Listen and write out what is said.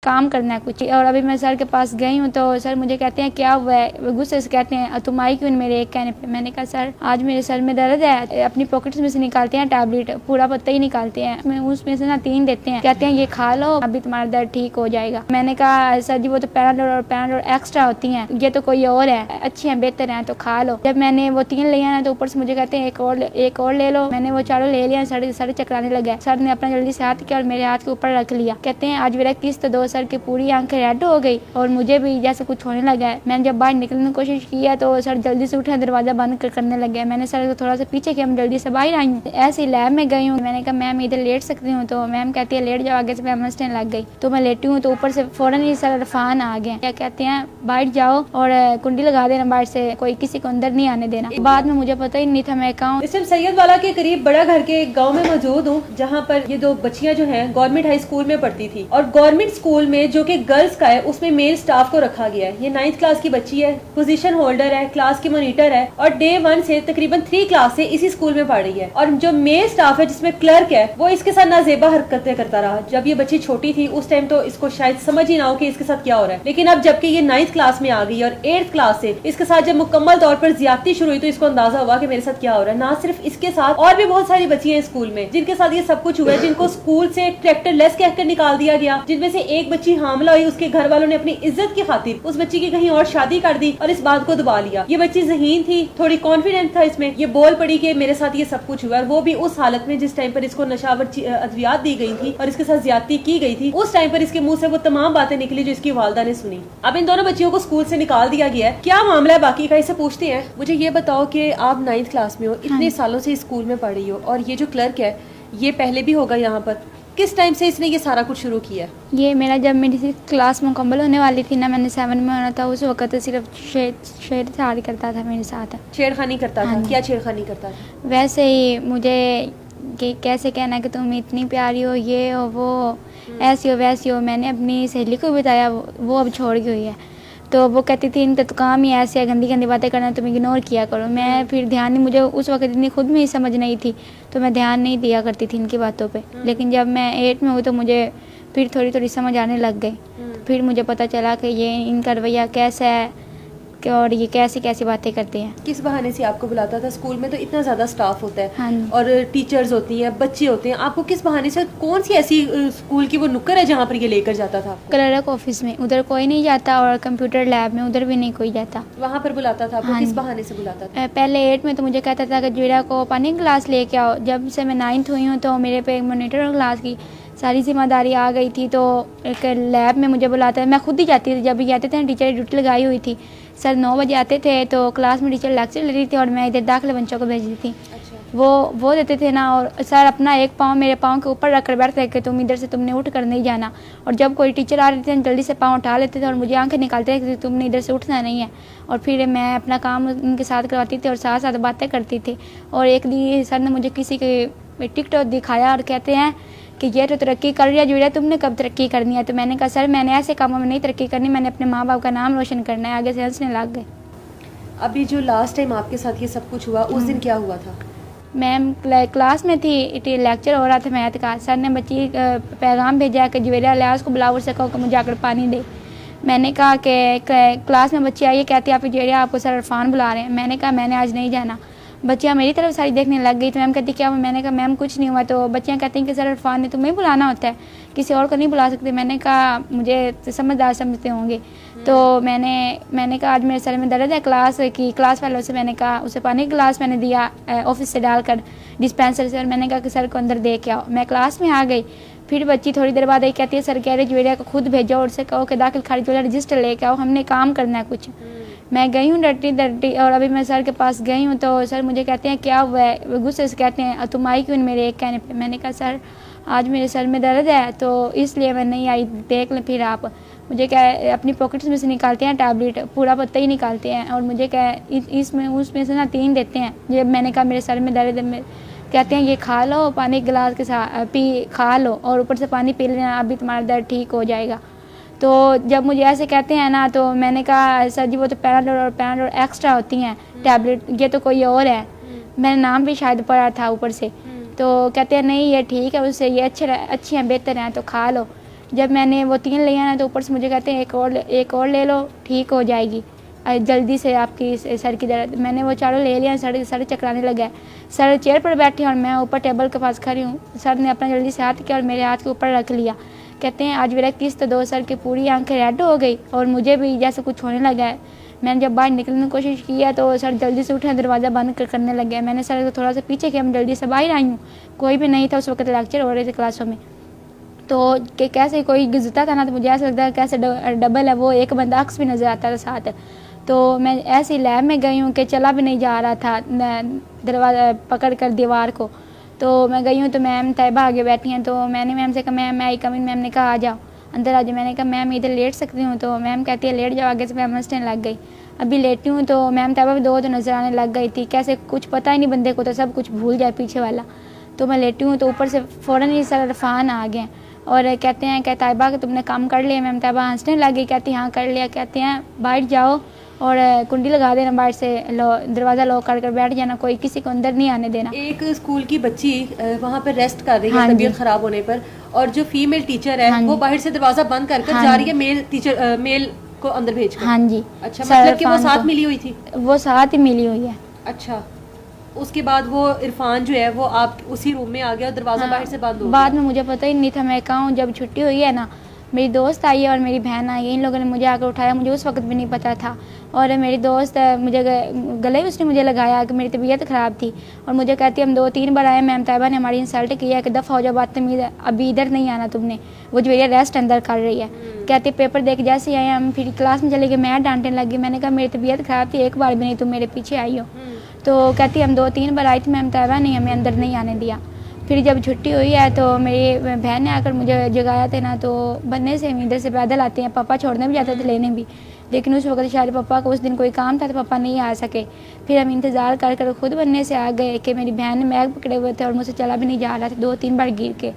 काम करना है कुछ। और अभी मैं सर के पास गई हूँ तो सर मुझे कहते हैं क्या हुआ है, गुस्से से कहते हैं तुम आई क्यों मेरे एक कहने पे। मैंने कहा सर आज मेरे सर में दर्द है। अपनी पॉकेट्स में से निकालते हैं टैबलेट, पूरा पत्ता ही निकालते हैं, उसमें से ना 3 देते हैं, कहते हैं ये खा लो अभी तुम्हारा दर्द ठीक हो जाएगा। मैंने कहा सर जी वो तो पैराडोल और पैराडोल एक्स्ट्रा होती हैं, ये तो कोई और है, अच्छी है बेहतर है तो खा लो। जब मैंने वो 3 लिया ना तो ऊपर से मुझे कहते हैं एक और ले लो। मैंने वो चारों ले लिया, सर चकराने लगा। सर ने अपना जल्दी से हाथ किया और मेरे हाथ के ऊपर रख लिया। कहते हैं आज मेरा किस्त दो। सर की पूरी आंखें रेड हो गई और मुझे भी जैसे कुछ होने लगा है। मैंने जब बाहर निकलने की कोशिश किया तो सर जल्दी से उठा, दरवाजा बंद करने लगे। मैंने सर को थोड़ा सा पीछे किया, मैं जल्दी से बाहर आई हूँ। ऐसे ही लैब में गई हूँ। मैंने कहा मैम इधर लेट सकती हूँ, तो मैम कहती है लेट जाओ। आगे से मैं मस्टन लग गई तो मैं लेटी हूँ तो ऊपर से फौरन ही सर इरफान आ गए। क्या कहते हैं बाहर जाओ और कुंडी लगा देना, बाहर से कोई किसी को अंदर नहीं आने देना। बाद में मुझे पता ही नहीं था मैं कहाँ। इस टाइम सैयद वाला के करीब बड़ा घर के गांव में मौजूद हूँ, जहाँ पर ये 2 बच्चियां जो हैं गवर्नमेंट हाई स्कूल में पढ़ती थी और गवर्नमेंट स्कूल में जो कि गर्ल्स का है उसमें मेल स्टाफ को रखा गया है। ये 9th क्लास की बच्ची है, पोजीशन होल्डर है, क्लास की मॉनिटर है और डे 1 से तकरीबन 3 क्लास से इसी स्कूल में पढ़ रही है। और जो मेल स्टाफ है जिसमें क्लर्क है वो इसके साथ नाजेबा हरकतें करता रहा। जब ये बच्ची छोटी थी उस टाइम तो इसको शायद समझ ही ना हो कि इसके साथ क्या हो रहा है, लेकिन अब जबकि ये 9th क्लास में आ गई और 8th क्लास से इसके साथ जब मुकम्मल तौर पर ज्यादती शुरू हुई तो इसको अंदाजा हुआ कि मेरे साथ क्या हो रहा है। ना सिर्फ इसके साथ और भी बहुत सारी बच्चियां स्कूल में जिनके साथ ये सब कुछ हुआ है, जिनको स्कूल से कैरेक्टर लेस कहकर निकाल दिया गया, जिनमें से एक बच्ची हामला हुई, उसके घर वालों ने अपनी इज्जत की खातिर उस बच्ची की कहीं और शादी कर दी और इस बात को दबा लिया। ये बच्ची ज़हीन थी, थोड़ी कॉन्फिडेंट था इसमें, ये बोल पड़ी कि मेरे साथ ये सब कुछ हुआ है। वो भी उस हालत में जिस टाइम पर इसको नशावर अद्वियात दी गई थी और इसके साथ ज्यादती की गई थी, उस टाइम पर इसके मुंह से वो तमाम बातें निकली जो इसकी वालदा ने सुनी। अब इन दोनों बच्चियों को स्कूल से निकाल दिया गया है। क्या मामला है बाकी का, इसे पूछते हैं। मुझे ये बताओ कि आप 9th क्लास में हो, इतने सालों से स्कूल में पढ़ रही हो और ये जो क्लर्क है ये पहले भी होगा यहाँ पर, किस टाइम से इसने ये सारा कुछ शुरू किया? ये मेरा जब मेरी क्लास मुकम्मल होने वाली थी ना, मैंने 7 में होना था, उस वक्त सिर्फ छेड़छाड़ करता था मेरे साथ। छेड़खानी करता था? क्या छेड़खानी करता था? वैसे ही मुझे कि कैसे कहना कि तुम इतनी प्यारी हो, ये हो वो, ऐसी हो वैसी हो। मैंने अपनी सहेली को बताया, वो अब छोड़ गई हुई है। तो वो कहती थी इनका तो काम ही ऐसे है, गंदी गंदी बातें करना, तुम इग्नोर किया करो। मैं फिर ध्यान नहीं, मुझे उस वक्त इतनी खुद में ही समझ नहीं थी तो मैं ध्यान नहीं दिया करती थी इनकी बातों पे। लेकिन जब मैं 8 में हुई तो मुझे फिर थोड़ी थोड़ी समझ आने लग गई। फिर मुझे पता चला कि ये इनका रवैया कैसा है और ये कैसी कैसी बातें करते हैं। किस बहाने से आपको बुलाता था? स्कूल में तो इतना ज़्यादा स्टाफ होता है। हाँ। और टीचर्स होती हैं, बच्चे होते हैं, आपको किस बहाने से, कौन सी ऐसी स्कूल की वो नुक्कड़ है जहाँ पर ये लेकर जाता था? क्लर्क ऑफिस में उधर कोई नहीं जाता और कंप्यूटर लैब में उधर भी नहीं कोई जाता। वहाँ पर बुलाता था आपको? हाँ। किस बहाने से बुलाता था? पहले 8 में तो मुझे कहता था कि जीरा को पानी की गिलास लेके आओ। जब से मैं 9th हुई हूँ तो मेरे पे मॉनिटर क्लास की सारी जिम्मेदारी आ गई थी, तो एक लैब में मुझे बुलाता है। मैं खुद ही जाती थी, जब भी जाते थे टीचर ड्यूटी लगाई हुई थी। सर 9 बजे आते थे तो क्लास में टीचर लेक्चर ले रही थी और मैं इधर दाखिले बच्चों को भेजती थी। अच्छा। वो देते थे ना, और सर अपना एक पाँव मेरे पाँव के ऊपर रख कर बैठते कि तुम इधर से तुमने उठ कर नहीं जाना। और जब कोई टीचर आ रही थी जल्दी से पाँव उठा लेते थे और मुझे आंखें निकालते थे कि तुमने इधर से उठना नहीं है। और फिर मैं अपना काम उनके साथ करवाती थी और साथ साथ बातें करती थी। और एक दिन सर ने मुझे किसी के टिकटॉक दिखाया और कहते हैं कि ये तो तरक्की कर रही है जुड़ा, तुमने कब तरक्की करनी है? तो मैंने कहा सर मैंने ऐसे कामों में नहीं तरक्की करनी, मैंने अपने माँ बाप का नाम रोशन करना है। आगे से हंसने लग गए। अभी जो लास्ट टाइम आपके साथ ये सब कुछ हुआ उस दिन क्या हुआ था? मैम क्लास में थी, लेक्चर हो रहा था मैथ का। सर ने बच्ची पैगाम भेजा कि जवेरिया लिहाज को बुलाओ, उससे कहो कि मुझे आकर पानी दे। मैंने कहा कि क्लास में बच्ची आई है, कहती है आप जवेरिया आपको सर इरफान बुला रहे हैं। मैंने कहा मैंने आज नहीं जाना। बच्चियाँ मेरी तरफ सारी देखने लग गई तो मैम कहती क्या हुआ? मैंने कहा मैम कुछ नहीं हुआ। तो बच्चियाँ कहती हैं कि सर इरफान ने तुम्हें बुलाना होता है, किसी और को नहीं बुला सकते। मैंने कहा मुझे समझदार समझते होंगे। तो मैंने कहा आज मेरे सर में दर्द है क्लास वालों से। मैंने कहा उसे पानी की गिलास मैंने दिया ऑफिस से डालकर डिस्पेंसर से, और मैंने कहा कि सर को अंदर दे के आओ। मैं क्लास में आ गई। फिर बच्ची थोड़ी देर बाद आई, कहती है सर कह रहे जवेरिया को खुद भेजो और उससे कहो कि दाखिल खारिज वाला रजिस्टर लेके आओ, हमने काम करना है कुछ। मैं गई हूँ डरती और अभी मैं सर के पास गई हूँ तो सर मुझे कहते हैं क्या हुआ है, गुस्से से कहते हैं तुम आई क्यों मेरे एक कहने पे। मैंने कहा सर आज मेरे सर में दर्द है तो इसलिए मैं नहीं आई, देख लें फिर आप। मुझे क्या अपनी पॉकेट्स में से निकालते हैं टैबलेट, पूरा पत्ता ही निकालते हैं और मुझे क्या इसमें उसमें से ना 3 देते हैं। जब मैंने कहा मेरे सर में दर्द है, कहते हैं ये खा लो, पानी के गिलास के साथ खा लो और ऊपर से पानी पी लेना, अभी तुम्हारा दर्द ठीक हो जाएगा। तो जब मुझे ऐसे कहते हैं ना तो मैंने कहा सर जी वो तो पैराडोल और पैराडोल एक्स्ट्रा होती हैं टैबलेट, ये तो कोई और है। मैंने नाम भी शायद पढ़ा था ऊपर से। तो कहते हैं नहीं ये ठीक है, उससे ये अच्छी हैं बेहतर हैं तो खा लो। जब मैंने वो 3 लिया ना तो ऊपर से मुझे कहते हैं एक और ले लो, ठीक हो जाएगी जल्दी से आपकी सर की दर्द। मैंने वो चारों ले लिया, सर चकराने लगा। सर चेयर पर बैठे और मैं ऊपर टेबल के पास खड़ी हूँ। सर ने अपना जल्दी से हाथ किया और मेरे हाथ के ऊपर रख लिया। कहते हैं आज मेरा किस्त दो। सर की पूरी आंखें रेड हो गई और मुझे भी जैसे कुछ होने लगा है। मैंने जब बाहर निकलने की कोशिश किया तो सर जल्दी से उठे, दरवाज़ा बंद करने लगे। मैंने सर को थोड़ा सा पीछे किया, मैं जल्दी से बाहर आई हूँ। कोई भी नहीं था उस वक्त, लेक्चर हो रहे थे क्लासों में। तो कि कैसे कोई गुजरता था ना तो मुझे ऐसा लगता है कैसे डबल है वो, एक बंदा अक्स भी नज़र आता था साथ। तो मैं ऐसी लैब में गई हूँ कि चला भी नहीं जा रहा था दरवाज़ा पकड़ कर दीवार को। तो मैं गई हूँ तो मैम तैयबा आगे बैठी हैं। तो मैंने मैम से कहा मैम आई कम इन। मैम ने कहा आ जाओ अंदर आ जाओ। मैंने कहा मैम इधर लेट सकती हूँ? तो मैम कहती है लेट जाओ। आगे से मैम हंसने लग गई। अभी लेटी हूँ तो मैम तैयबा भी दो तो नज़र आने लग गई थी। कैसे कुछ पता ही नहीं बंदे को, तो सब कुछ भूल जाए पीछे वाला। तो मैं लेटी हूँ तो ऊपर से फ़ौरन ही सर इरफान आ गए और कहते हैं कि तैयबा कि तुमने काम कर लिया? मैम तैयबा हंसने लगी, कहती हाँ कर लिया। कहते हैं बाहर जाओ और कुंडी लगा देना, बाहर से दरवाज़ा लॉक कर बैठ जाना, कोई किसी को अंदर नहीं आने देना। एक स्कूल की बच्ची वहाँ पर रेस्ट कर रही है हाँ तबीयत खराब होने पर, और जो फीमेल टीचर है हाँ वो बाहर से दरवाजा बंद कर हाँ जा रही है मेल को अंदर भेज कर। हाँ जी। अच्छा, मतलब कि वो इरफान साथ को। मिली हुई थी? वो साथ ही मिली हुई है। अच्छा, उसके बाद वो इरफान जो है वो आप उसी रूम में आ गया और दरवाजा हाँ, बाहर से बंद हो बाद गया। में मुझे पता ही नहीं था। मैं कहूँ जब छुट्टी हुई है ना, मेरी दोस्त आई है और मेरी बहन आई है, इन लोगों ने मुझे आकर उठाया। मुझे उस वक्त भी नहीं पता था। और मेरी दोस्त मुझे गले में उसने मुझे लगाया कि मेरी तबीयत ख़राब थी और मुझे कहती हम 2-3 बार आए, मैम तैयबा ने हमारी इंसल्ट किया कि दफ़ा हो जाओ बदतमीज़, अभी इधर नहीं आना तुमने। वो जो मेरी रेस्ट अंदर कर रही है। कहती पेपर देख जैसे ही आए हम फिर क्लास में चले गए, मैं डांटने लगी। मैंने कहा मेरी तबीयत ख़राब थी, एक बार भी नहीं तुम मेरे पीछे आई हो। तो कहती हम 2-3 बार आई थी मैम तैयबा ने हमें अंदर नहीं आने दिया। फिर जब छुट्टी हुई है तो मेरी बहन ने आकर मुझे जगाया था ना, तो बनने से हम इधर से पैदल आते हैं। पापा छोड़ने भी जाते थे, लेने भी, लेकिन उस वक्त शायद पापा को उस दिन कोई काम था तो पापा नहीं आ सके। फिर हम इंतज़ार कर खुद बनने से आ गए कि मेरी बहन ने बैग पकड़े हुए थे और मुझसे चला भी नहीं जा रहा था, 2-3 बार गिर के।